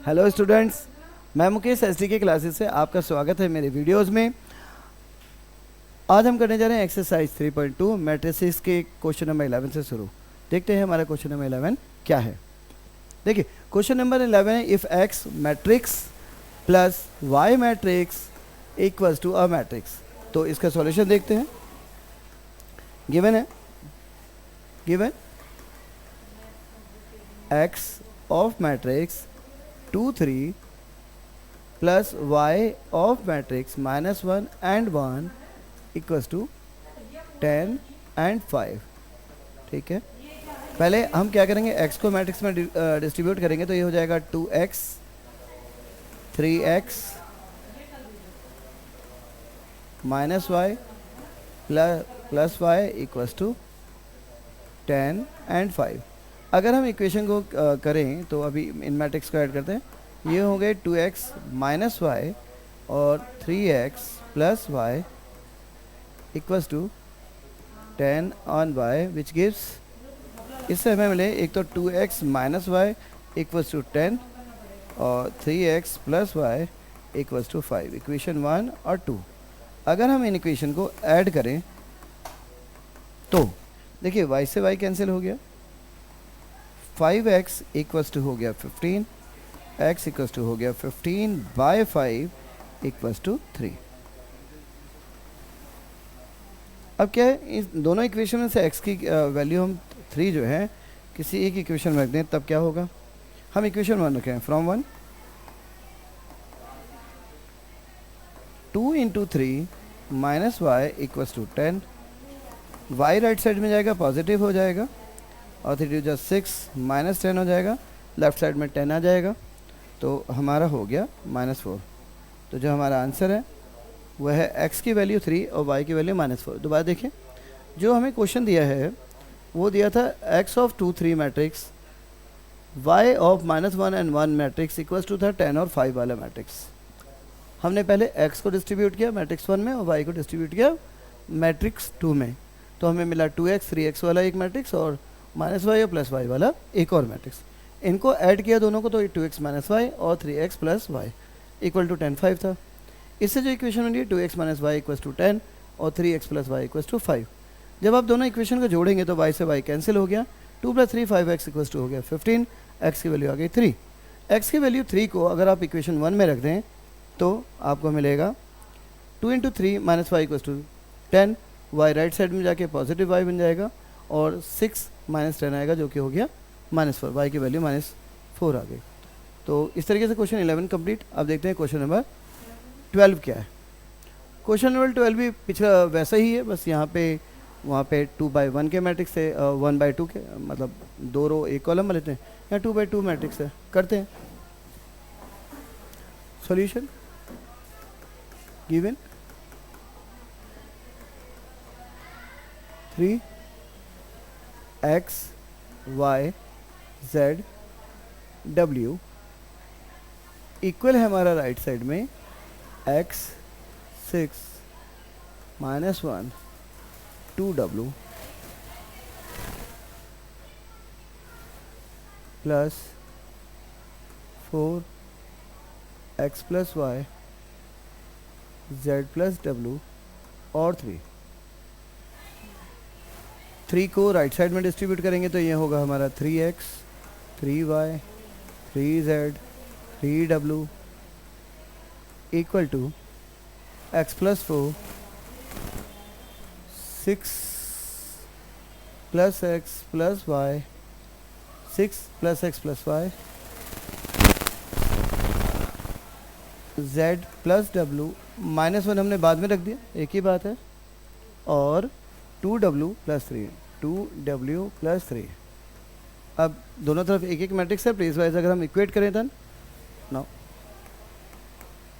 Hello students, मैं Mukesh SD के classes से आपका स्वागत है मेरे वीडियोस में। आज हम करने जा रहे हैं एक्सरसाइज 3.2 मैट्रिसेस के क्वेश्चन नंबर 11 से शुरू। देखते हैं हमारा क्वेश्चन नंबर 11 क्या है। देखिए क्वेश्चन नंबर 11 है if x matrix plus y matrix equals to a matrix. तो इसका सॉल्यूशन देखते हैं। गिवन है, given x of matrix 2 3 plus y of matrix -1 and 1 equals to 10 and 5। ठीक है, पहले हम क्या करेंगे, x को मैट्रिक्स में डिस्ट्रीब्यूट करेंगे तो ये हो जाएगा 2x 3x -y plus y equals to 10 and 5। अगर हम इक्वेशन को करें तो अभी इन मैट्रिक्स को ऐड करते हैं। ये हो गए 2x माइनस वाई और 3x plus y equals to 10 on y which gives, इससे हमें मिले एक तो 2x minus y equals to 10 और 3x plus y equals to 5। Equation 1 और 2। अगर हम इन इक्वेशन को ऐड करें तो देखिए y से y कैंसिल हो गया, 5x इक्वल्स टू हो गया 15, x इक्वल्स टू हो गया 15 बाय 5 इक्वल्स टू 3। अब क्या है, इस दोनों इक्वेशन में से x की वैल्यू हम 3 जो है किसी एक इक्वेशन में रख दें तब क्या होगा। हम इक्वेशन 1 रखें, from 1 2 into 3 minus y equals to 10। y right side में जाएगा, पॉजिटिव हो जाएगा और 3 2 6 माइनस 10 हो जाएगा, लेफ्ट साइड में 10 आ जाएगा तो हमारा हो गया -4। तो जो हमारा आंसर है वह है x की वैल्यू 3 और y की वैल्यू -4। दोबारा देखिए, जो हमें क्वेश्चन दिया है वो दिया था x of 2 3 matrix y of -1 and 1 matrix equals to था 10 और 5 वाला मैट्रिक्स। हमने पहले x को डिस्ट्रीब्यूट किया मैट्रिक्स 1 में और y को डिस्ट्रीब्यूट किया मैट्रिक्स 2 में, तो हमें मिला 2x 3x वाला एक मैट्रिक्स और -y और प्लस y वाला एक और मैट्रिक्स। इनको ऐड किया दोनों को तो 2x माइनस वाई और 3x plus Y equal to 10 5 था। इससे जो इक्वेशन बनी है 2x minus y equals to 10 और 3x plus y equals to 5। जब आप दोनों इक्वेशन को जोड़ेंगे तो y से y कैंसिल हो गया, 2 + 3 5x इक्वल्स टू हो गया 15, x की वैल्यू आ गई 3। x की वैल्यू 3 को अगर आप इक्वेशन 1 में रख दें तो आपको मिलेगा 2 into 3 minus y equals to 10, y right side में जाके पॉजिटिव y बन जाएगा और 6 माइनस 10 आएगा जो कि हो गया -4, y की वैल्यू -4 आ गई। तो इस तरीके से क्वेश्चन 11 कंप्लीट। अब देखते हैं क्वेश्चन नंबर 12 क्या है। क्वेश्चन नंबर 12 भी पिछला वैसा ही है, बस यहाँ पे वहाँ पे 2/1 के मैट्रिक्स है, 1/2 के, मतलब 2 रो 1 कॉलम में लेते हैं। यहाँ 2/2 मैट्रिक्स है। करते हैं solution. Given 3x y z w equal है हमारा राइट साइड में x 6 -1 2w plus 4x plus y z plus w और 3 को राइट साइड में डिस्ट्रीब्यूट करेंगे तो ये होगा हमारा 3x 3y 3z 3w equal to x plus 4 6 plus x plus y 6 plus x plus y z plus w -1 हमने बाद में रख दिया, एक ही बात है, और 2w प्लस 3 2w प्लस 3। अब दोनों तरफ एक एक मैट्रिक्स है, प्लेस वाइज अगर हम इक्वेट करें तो नाउ,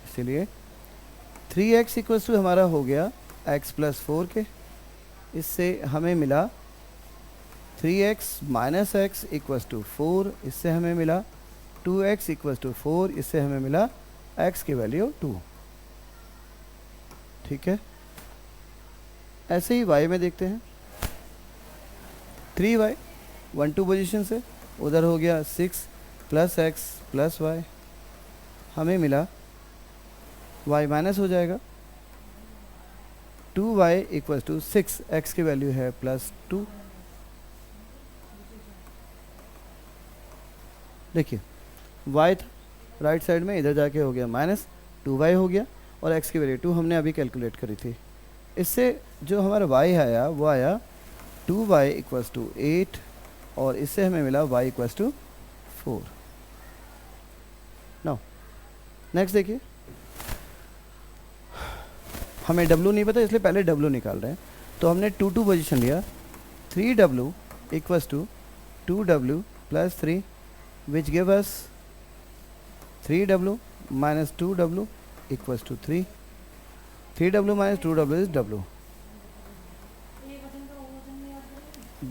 इसीलिए 3x इक्वल्स टू हमारा हो गया x प्लस 4 के, इससे हमें मिला 3x minus x equals to 4, इससे हमें मिला 2x इक्वल्स टू 4, इससे हमें मिला x की वैल्यू 2। ठीक है, ऐसे ही y में देखते हैं 3y 1 2 पोजीशन से उधर हो गया 6 प्लस एक्स प्लस वाई हमें मिला y माइनस हो जाएगा 2y इक्वल टू 6, x की वैल्यू है +2। देखिए y था राइट साइड में, इधर जाके हो गया -2y हो गया, और x की वैल्यू 2 हमने अभी कैलकुलेट करी थी। इससे जो हमारा y आया वो आया 2y इक्वल टू 8, और इससे हमें मिला y equal to 4। Now next देखिए, हमें w नहीं पता इसलिए पहले w निकाल रहे हैं। तो हमने 2 पोजीशन लिया, 3w equal to 2w plus 3 which give us 3w minus 2w equals to 3. 3w minus 2w is w.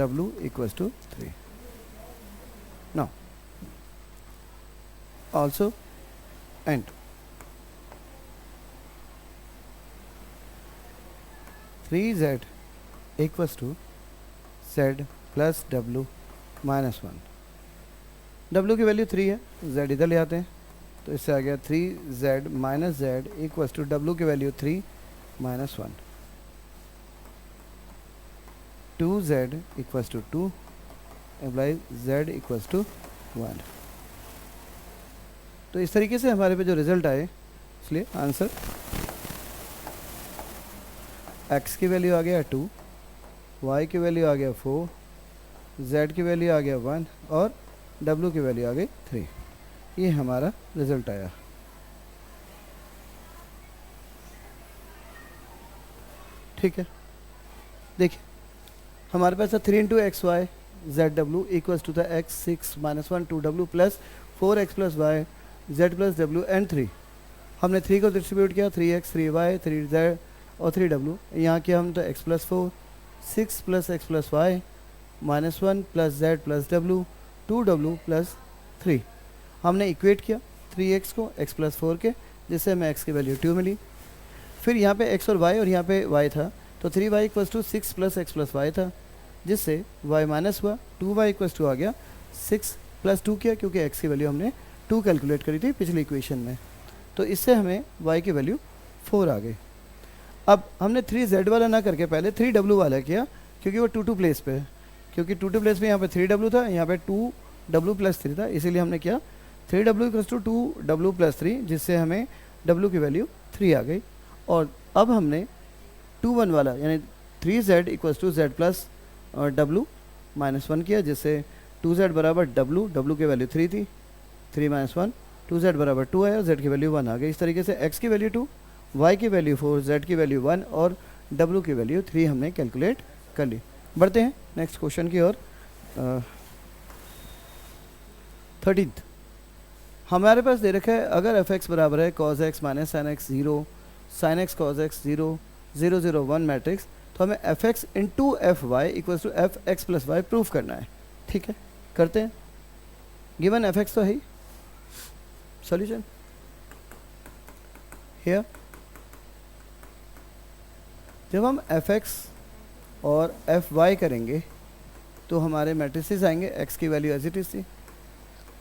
w equals to 3. Now, also and 3z equals to z plus w minus 1. w की value 3 है, z इधर ले आते हैं, तो इससे आ गया 3z minus z equals to w की value 3 minus 1, 2z equals to 2 implies z equals to 1। तो इस तरीके से हमारे पे जो रिजल्ट आए, इसलिए आंसर x की वैल्यू आ गया 2, y की वैल्यू आ गया 4, z की वैल्यू आ गया 1 और w की वैल्यू आ गई 3। ये हमारा रिजल्ट आया। ठीक है, देखिए हमारे पास है 3 इंटू एक्स वाई जेड डब्ल्यू equals to the x 6 minus 1 2w plus 4x plus y z plus डब्ल्यू एंड 3। हमने 3 को डिस्ट्रीब्यूट किया, 3x 3y 3z और 3w। यहाँ किया हम तो x plus 4 6 plus x plus Y माइनस 1 plus z plus w 2w plus 3। हमने इक्वेट किया 3x को x प्लस 4 के, जिससे हमें x की वैल्यू 2 मिली। फिर यहाँ पे x और y और यहाँ पे y था, तो 3y equals to 6 plus x plus y था, जिससे y माइनस हुआ, 2y इक्वल्स टू आ गया 6 प्लस 2 किया, क्योंकि x की वैल्यू हमने 2 कैलकुलेट करी थी पिछली इक्वेशन में, तो इससे हमें y की वैल्यू 4 आ गई। अब हमने 3z वाला ना करके पहले 3w वाला किया, क्योंकि वो 2 प्लेस पे है, क्योंकि 2 प्लेस पे यहाँ पे 3w था, यहाँ पे 2w प्लस 3 था, इसीलिए हमने किया 3w equals to 2w plus 3, जिससे हमें w की वैल्यू 3 आ गई। और अब हमने 2 1 वाला यानी 3z equals to z plus w minus 1 किया, जिससे 2z बराबर w की वैल्यू 3 थी, 3 माइनस 1 2z बराबर 2 आया, z की वैल्यू 1 आ गई। इस तरीके से x की वैल्यू 2, y की वैल्यू 4, z की वैल्यू 1 और w की वैल्यू 3 हमने कैलकुलेट कर ली। बढ़ते हैं नेक्स्ट क्वेश्चन की ओर। 13th हमारे पास दे रखा है, अगर f(x) बराबर है cos x minus sin x 0 sin x cos x 0 0 0 1 matrix, तो हमें f(x) into f y equals to f x plus y proof करना है। ठीक है, करते हैं। गिवन f(x) तो है ही, सॉल्यूशन हियर। जब हम f(x) और fy करेंगे तो हमारे मैट्रिसेस आएंगे, x की वैल्यू एज इट इज थी,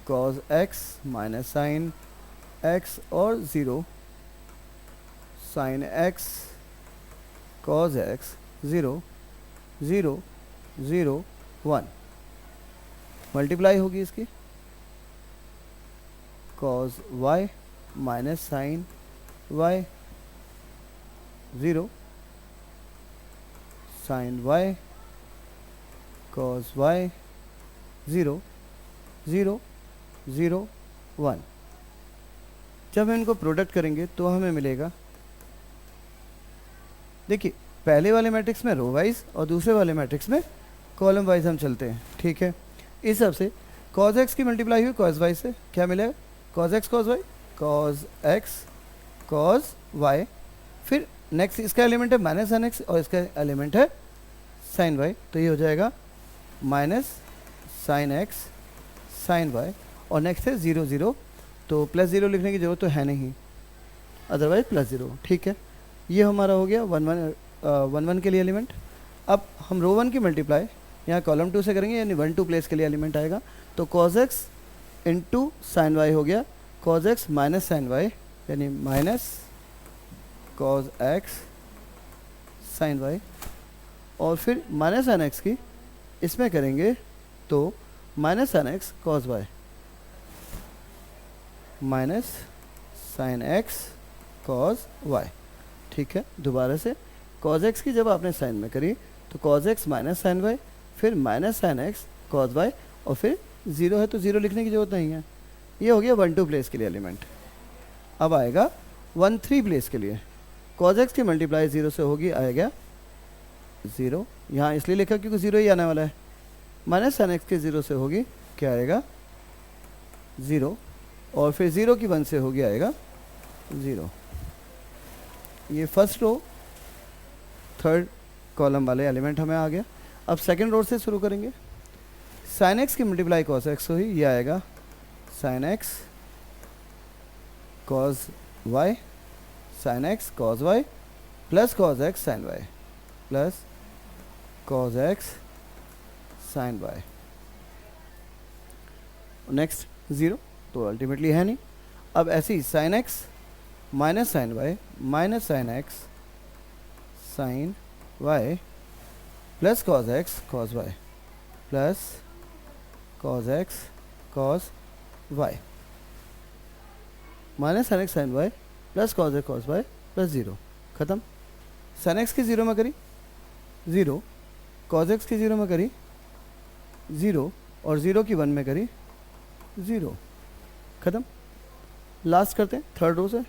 cos x minus sin x और 0 sin x cos x 0 0 0 1 multiply होगी इसकी cos y minus sin y 0 sin y cos y 0 0 0 1। जब हम इनको प्रोडक्ट करेंगे तो हमें मिलेगा, देखिए पहले वाले मैट्रिक्स में रो वाइज और दूसरे वाले मैट्रिक्स में कॉलम वाइज हम चलते हैं। ठीक है, इस हिसाब से cos x की मल्टीप्लाई हुई cos y से, क्या मिलेगा cos x cos y cos x cos y, फिर नेक्स्ट इसका एलिमेंट है माइनस sin x और इसका एलिमेंट है sin y, तो ये हो जाएगा minus sin x sin y, और नेक्स्ट है 0 0, तो प्लस 0 लिखने की जरूरत तो है नहीं, अदरवाइज प्लस 0। ठीक है, ये हमारा हो गया 1 1 के लिए एलिमेंट। अब हम रो 1 की मल्टीप्लाई यहाँ कॉलम 2 से करेंगे, यानी 1 2 प्लेस के लिए एलिमेंट आएगा, तो cos x into sine Y हो गया cos X minus sine Y, यानी minus cos X sine Y, और फिर माइनस साइन एक्स की इसमें करेंगे तो minus sine X cos Y, minus sine X cos Y. ठीक है, दोबारा से कॉज एक्स की जब आपने साइन में करी तो cos X minus sine Y, फिर minus sine X cos Y, और फिर ज़ीरो है तो ज़ीरो लिखने की ज़रूरत नहीं है। ये हो गया 1 2 प्लेस के लिए एलिमेंट। अब आएगा 1 3 प्लेस के लिए। कॉज एक्स की मल्टीप्लाई ज़ीरो से होगी, आएगा ज़ीरो, यहाँ इसलिए लिखा क्योंकि ज़ीरो ही आने वाला है। माइनस साइन एक्स के ज़ीरो से होगी, क्या आएगा? ज़ीरो, और फिर ज़ीरो की 1 से होगी, आएगा ज़ीरो। ये फर्स्ट रो थर्ड कॉलम वाले एलिमेंट हमें आ गया। अब सेकंड रो से शुरू करेंगे। साइन एक्स की मल्टीप्लाई कॉस एक्स हुई, ये आएगा sine X cos Y, sine X cos Y plus cos X sine Y plus cos X sine Y. Next zero तो अल्टीमेटली है नहीं। अब ऐसे ही sine X minus sine Y minus sine x sine Y plus cos x cos Y plus cos x cos Y, minus sine x sine Y plus cos x cos Y plus zero. ख़त्म। Sine x की zero में करी zero, cos x की zero में करी zero, और zero की 1 में करी ज़ीरो। ख़त्म। लास्ट करते हैं थर्ड रो से।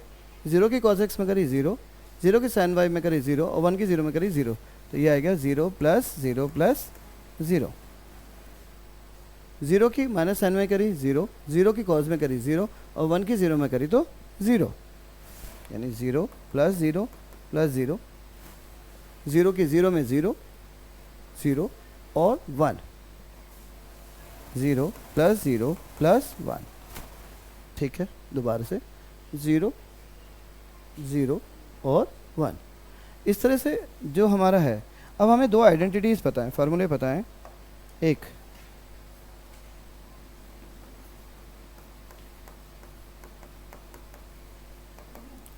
ज़ीरो की कॉज एक्स में करी ज़ीरो, ज़ीरो की साइन वाई में करी ज़ीरो, और 1 की ज़ीरो में करी ज़ीरो, तो ये आएगा ज़ीरो प्लस ज़ीरो। ज़ीरो की माइनस साइन वाई करी ज़ीरो, ज़ीरो की कॉज में करी ज़ीरो, और 1 की ज़ीरो में करी तो ज़ीरो, यानी ज़ीरो प्लस ज़ीरो, ज़ीरो की ज़ीरो में ज़ीरो, ज़ीरो और 1, ज़ीरो प्लस 1। ठीक है, दोबारा से ज़ीरो ज़ीरो और 1। इस तरह से जो हमारा है, अब हमें दो आइडेंटिटीज़ पता है, फार्मूले पता हैं। एक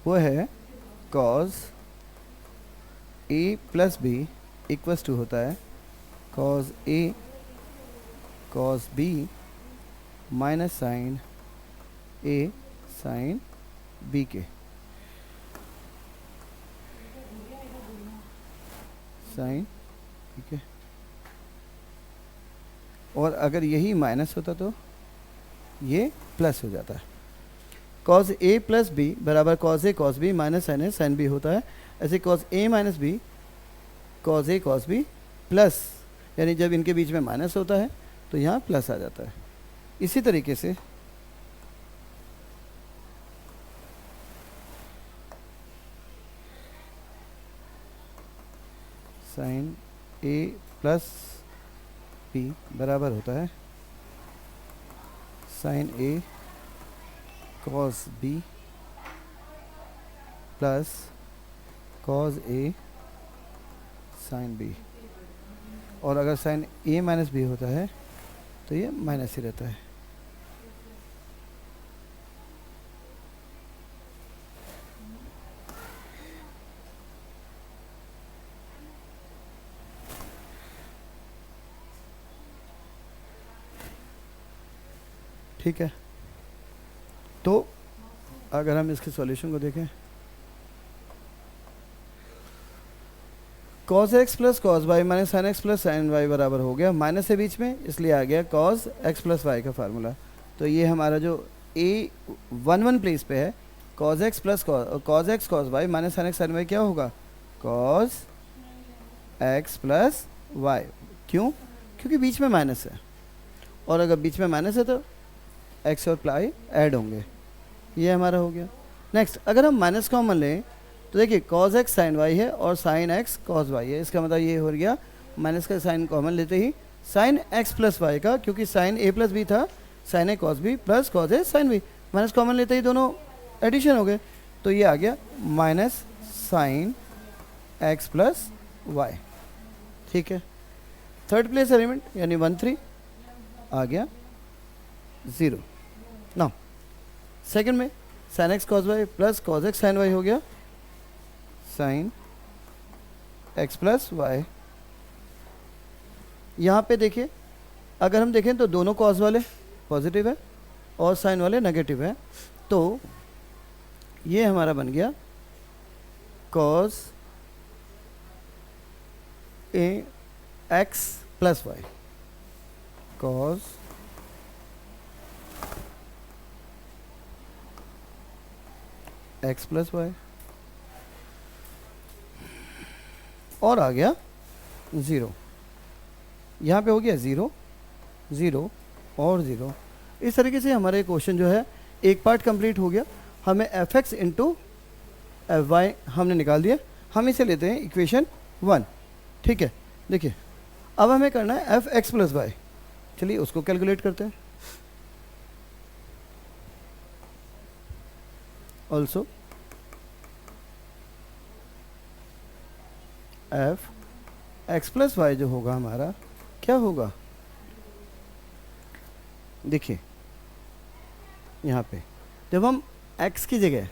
वो है cos a plus b equals to होता है cos a cos b minus sine a sine b के, साइन, ठीक है। और अगर यही माइनस होता तो ये प्लस हो जाता है। cos a प्लस बी बराबर cos a cos b minus sine a sine b होता है। ऐसे cos a minus b cos a cos b plus, यानी जब इनके बीच में माइनस होता है तो यहाँ प्लस आ जाता है। इसी तरीके से साइन a प्लस b बराबर होता है sine a cos b plus cos a sine b। और अगर साइन a माइनस b होता है तो ये माइनस ही रहता है। ठीक है, तो अगर हम इसके सॉल्यूशन को देखें, cos x plus cos y minus sine x plus sine y बराबर हो गया, माइनस से बीच में इसलिए आ गया cos x प्लस वाई का फार्मूला। तो ये हमारा जो a 1 प्लेस पे है, cos x plus cos x cos y minus sine x sine y क्या होगा? cos x plus y. क्यों? क्योंकि बीच में माइनस है, और अगर बीच में माइनस है तो x और पाई ऐड होंगे। ये हमारा हो गया। नेक्स्ट, अगर हम माइनस कॉमन लें तो देखिए cos x साइन y है और साइन x cos y है। इसका मतलब ये हो गया माइनस का साइन कॉमन लेते ही साइन x प्लस वाई का, क्योंकि साइन a प्लस बी था, sine a cos b plus cos a sine b, minus common लेते ही दोनों एडिशन हो गए, तो ये आ गया minus sine x plus y. ठीक है, थर्ड प्लेस एलिमेंट यानी 1 3 आ गया 0। नाउ सेकंड में sine x cos y plus cos x sine Y हो गया साइन एक्स प्लस वाई। यहाँ पे देखिए अगर हम देखें तो दोनों कॉस वाले पॉजिटिव है और साइन वाले नेगेटिव है, तो ये हमारा बन गया cos A X plus Y, cos x plus Y, और आ गया 0। यहाँ पे हो गया 0 0 और 0। इस तरीके से हमारे क्वेश्चन जो है एक पार्ट कंप्लीट हो गया। हमें f x into f y हमने निकाल दिया। हम इसे लेते हैं इक्वेशन 1, ठीक है। देखिए अब हमें करना है एफ एक्स प्लस वाई, चलिए उसको कैलकुलेट करते हैं। Also f x plus y जो होगा हमारा क्या होगा, देखिए यहाँ पे जब हम x की जगह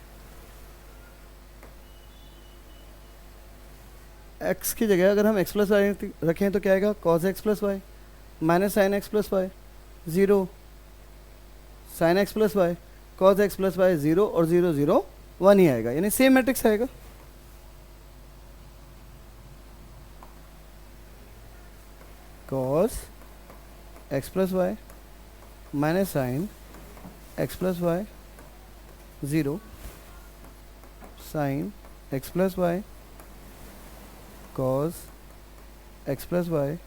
अगर हम x प्लस वाई रखें तो क्या आएगा, cos x plus Y minus sine x plus y 0, sine x plus Y cos x plus y 0 और 0 0 1 ही आएगा, यानी सेम मैट्रिक्स आएगा। Cos x plus Y minus sine x plus y 0, sine x plus Y cos x plus y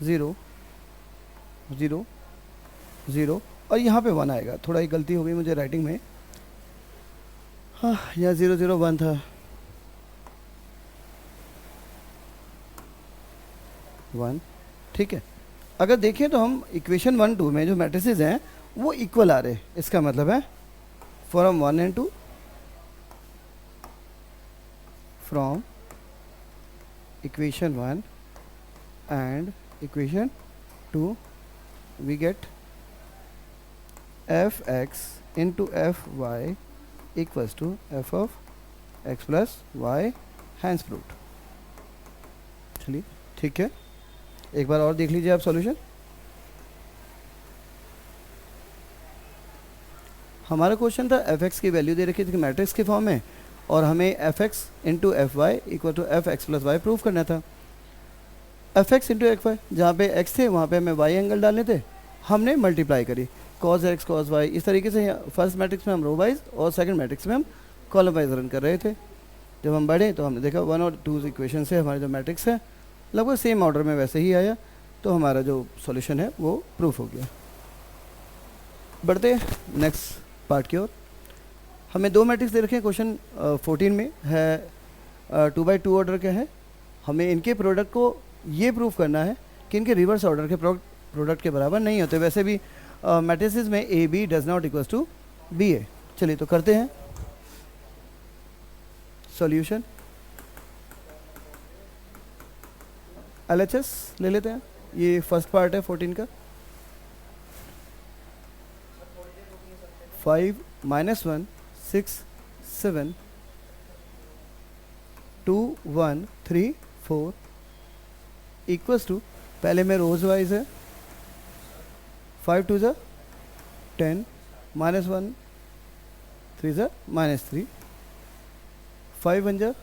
0 0 0, और यहाँ पे 1 आएगा। थोड़ा ही गलती हो गई मुझे राइटिंग में, हाँ यहाँ 0 0 1 था, 1, ठीक है। अगर देखें तो हम इक्वेशन 1 2 में जो मैट्रिसेस हैं वो इक्वल आ रहे हैं, इसका मतलब है from 1 and 2, from equation 1 and equation 2 we get f x into f y equals to f of x plus y hence proved. चलिए ठीक है, एक बार और देख लीजिए आप सॉल्यूशन। हमारा क्वेश्चन था एफ एक्स की वैल्यू दे रखी थी मैट्रिक्स के फॉर्म में, और हमें f x into f y equal to f x plus y prove करना था। F x into f y जहाँ पे एक्स थे वहाँ पे हमें वाई एंगल डालने थे, हमने मल्टीप्लाई करी कॉस एक्स कॉस वाई। इस तरीके से फर्स्ट मैट्रिक्स में हम रो वाइज और सेकंड मैट्रिक्स में हम कॉलम वाइज रन कर रहे थे। जब हम बढ़े तो हमने देखा 1 और 2 इक्वेशन से हमारे जो मैट्रिक्स है लगभग सेम ऑर्डर में वैसे ही आया, तो हमारा जो सॉल्यूशन है वो प्रूफ हो गया। बढ़ते हैं नेक्स्ट पार्ट की ओर। हमें 2 मैट्रिक्स दे रखे हैं क्वेश्चन 14 में है, 2 by 2 ऑर्डर के हैं। हमें इनके प्रोडक्ट को ये प्रूफ करना है कि इनके रिवर्स ऑर्डर के प्रोडक्ट के बराबर नहीं होते। वैसे भी मैट्रिसेस में A B does not equals to B A. चलिए तो करते हैं सॉल्यूशन। LHS ले लेते हैं, ये फर्स्ट पार्ट है 14 का। 5 -1 6 7 2 1 3 4 इक्वल्स टू, पहले में रोज वाइज है 5 2 ज़ा 10 -1 3 ज़ा -3 5 1 ज़ा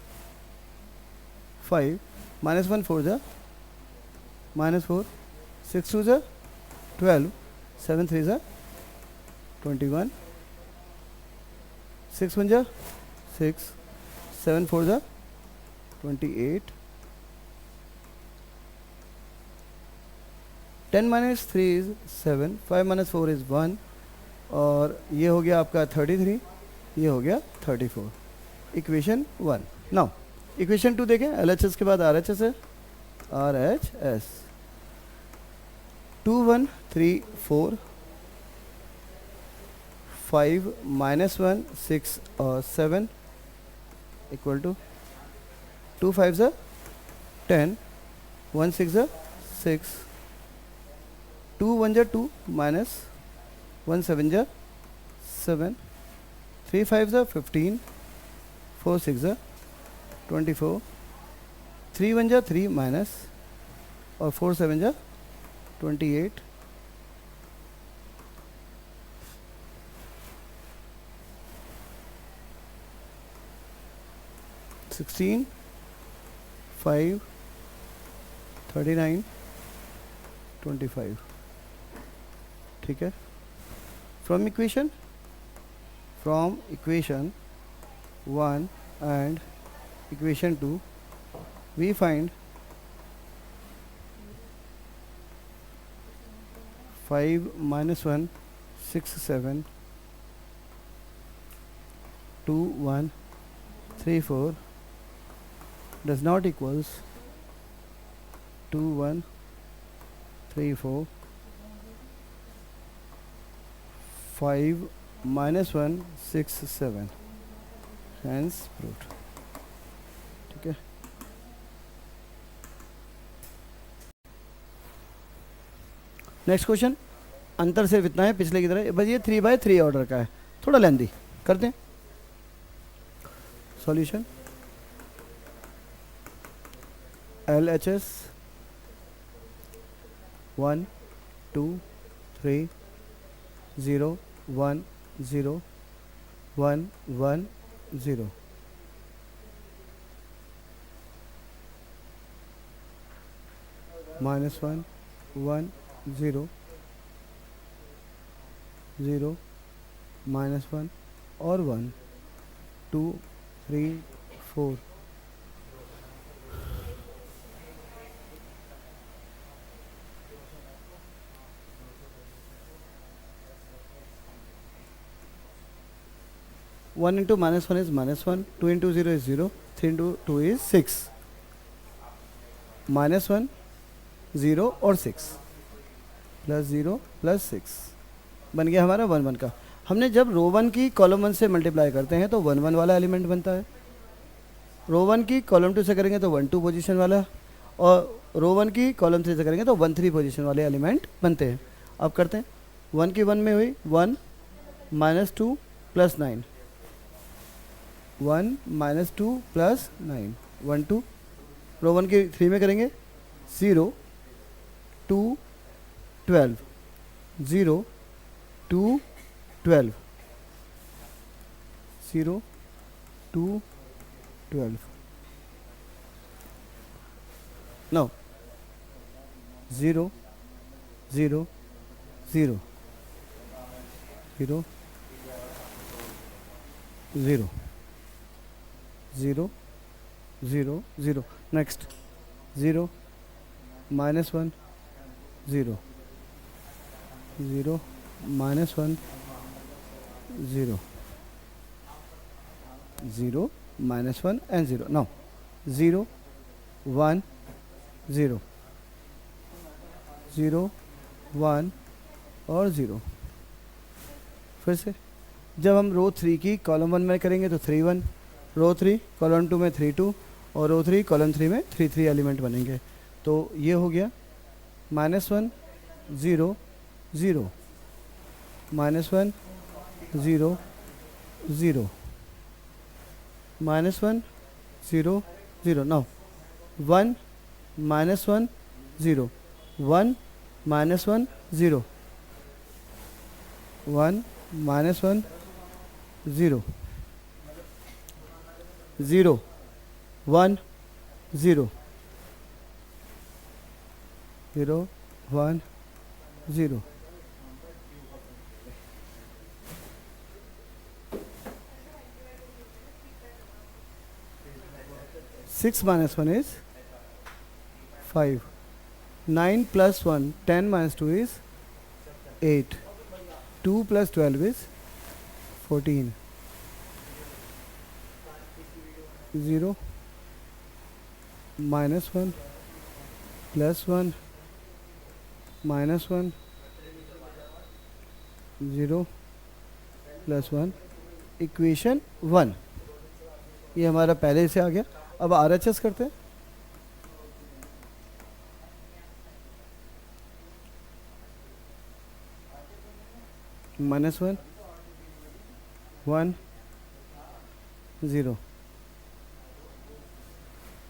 5 -1 4 ज़ा -4 6 2 ज़ा 12 7 3 ज़ा 21 6 1 ज़ा 6 7 4 ज़ा 28 10 - 3 इज 7 5 - 4 इज 1, और ये हो गया आपका 33, ये हो गया 34। इक्वेशन 1। नाउ इक्वेशन 2 देखें, LHS के बाद RHS है, RHS 2 1 3 4 5 -1 6 और 7 इक्वल टू 2 5 ज़ा 10 1 6 ज़ा 6 2 1 ज़ा 2 -1 7 ज़ा 7, 3 5s are 15, 4 6 are 24, 3 1 जा 3 माइनस और 4 7 जा 28, 16, 5, 39, 25. ठीक है. From equation 1 and equation 2 we find 5 minus 1 6 7 2 1 3 4 does not equals 2 1 3 4 5 minus 1 6 7 hence proved. ठीक है. Next question. अंतर सिर्फ इतना है पिछले की तरह, बस ये 3/3 ऑर्डर का है, थोड़ा लेंदी करते हैं. Solution LHS 1 2 3 0 1 0 1 1 0. -1 1 0 0 -1 और 1 2 3 4. One into -1 is -1, 2 into 0 is 0, 3 into 2 is 6. -1 0 और 6 प्लस 0 प्लस 6 बन गया हमारा 1 1 का. हमने जब रो 1 की कॉलम 1 से मल्टीप्लाई करते हैं तो 1 1 वाला एलिमेंट बनता है. रो 1 की कॉलम 2 से करेंगे तो 1 2 पोजीशन वाला, और रो 1 की कॉलम 3 से करेंगे तो 1 3 पोजीशन वाले एलिमेंट बनते हैं. अब करते हैं. 1 की 1 में हुई 1 -2 प्लस 9, 1 -2 प्लस 9 1 2. रो 1 की 3 में करेंगे 0 2 12 0 2 12 0 2 12. now 0 0 0 0 0 0 0 0. next 0 -1 0 0 -1 0 0 -1 and 0. now 0 1 0 0 1 और 0. फिर से जब हम रो 3 की कॉलम 1 में करेंगे तो 3 1, रो 3 कॉलम 2 में 3 2 और रो 3 कॉलम 3 में 3 3 एलिमेंट बनेंगे. तो ये हो गया -1 0 0 -1 0 0 -1 0 0. now 1 -1 0 1 -1 0 1 -1 0 0 1 0 0 1 0. Six minus 1 is 5. 9 plus 1, 10 minus 2 is 8. 2 plus 12 is 14. 0 -1 plus 1 -1 0 plus 1 equation 1. ये हमारा पहले से आ गया. अब RHS करते हैं. -1 1 0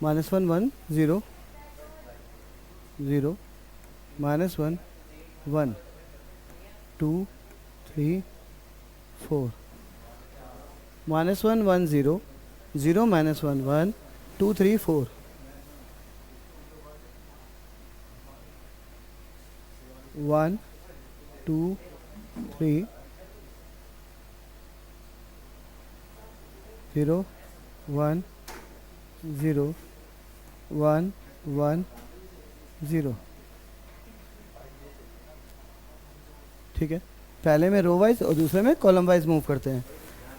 -1 1 0 0 -1 1 2 3 4 -1 1 0 0 -1 1 2 3 4 1 2 3 0 1 0 1 1 0। ठीक है, पहले में रो वाइज और दूसरे में कॉलम वाइज मूव करते हैं।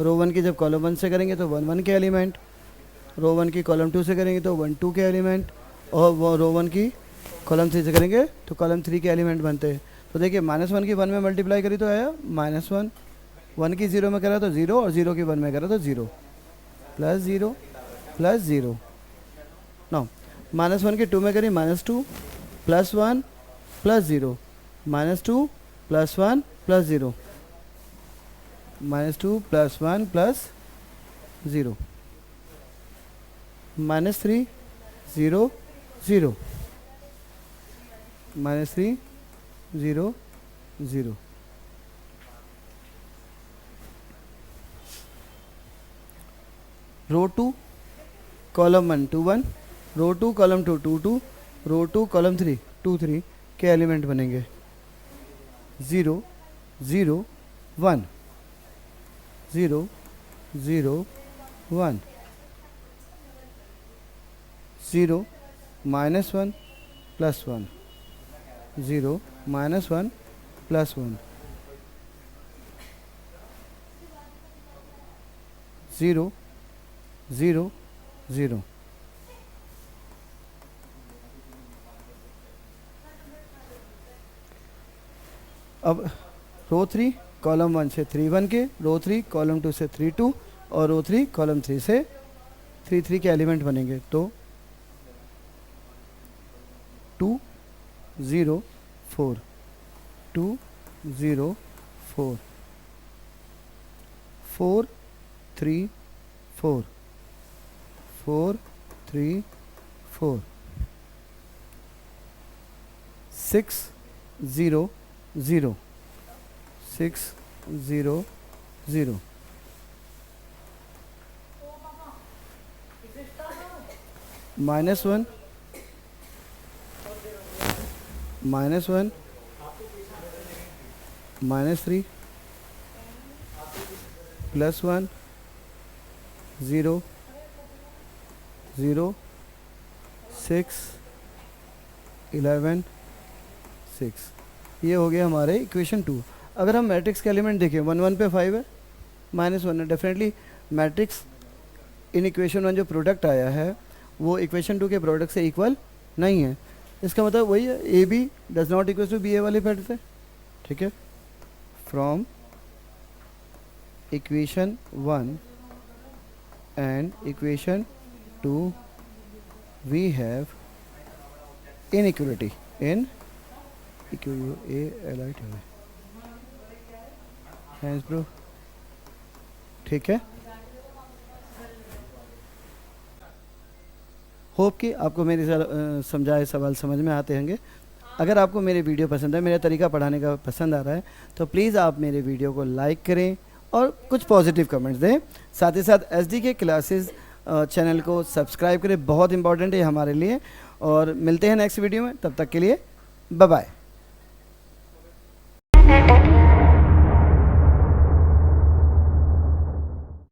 रो 1 की जब कॉलम 1 से करेंगे तो 1 1 के एलिमेंट, रो 1 की कॉलम 2 से करेंगे तो 1 2 के एलिमेंट, और वो रो 1 की कॉलम 3 से करेंगे तो कॉलम 3 के एलिमेंट बनते हैं। तो देखिए -1 की 1 में मल्टीप्लाई करी तो आया -1, 1 की 0 में करा तो 0, और 0 की 1 में करा तो 0 +0 +0। नो -1 की 2 में करी -2 +1 +0 -2 +1 +0 -2 +1 +0 -3 0 0 -3 0 0। रो 2 कॉलम 1 2 1, रो 2 कॉलम 2 2 2, रो 2 कॉलम 3 2 3 के एलिमेंट बनेंगे 0 0 1 0 0 1 0 -1 +1 0 -1 +1 0 0 0। अब रो 3 कॉलम 1 से 3 1 के, रो 3 कॉलम 2 से 3 2, और रो 3 कॉलम 3 से 3 3 के एलिमेंट बनेंगे। तो 2 0 4 2 0 4 4 3 4 4 3 4 6 0 0 6 0 0 -1 -1 -3 +1 0 0 6 11 6। ये हो गया हमारे इक्वेशन 2। अगर हम मैट्रिक्स के एलिमेंट देखें 1 1 पे 5 है, -1 है, डेफिनेटली मैट्रिक्स इन इक्वेशन 1 जो प्रोडक्ट आया है वो इक्वेशन 2 के प्रोडक्ट से इक्वल नहीं है। इसका मतलब वही है, a B does not equal to B a वाले पैटर्न से। ठीक है, from equation 1 and equation 2 we have inequality in bro. ठीक है, होप कि आपको मेरे समझाए सवाल समझ में आते होंगे। अगर आपको मेरे वीडियो पसंद है, मेरा तरीका पढ़ाने का पसंद आ रहा है, तो प्लीज़ आप मेरे वीडियो को लाइक करें और कुछ पॉजिटिव कमेंट्स दें। साथ ही साथ SDK क्लासेस चैनल को सब्सक्राइब करें, बहुत इंपॉर्टेंट है हमारे लिए। और मिलते हैं नेक्स्ट वीडियो में, तब तक के लिए बाय बाय।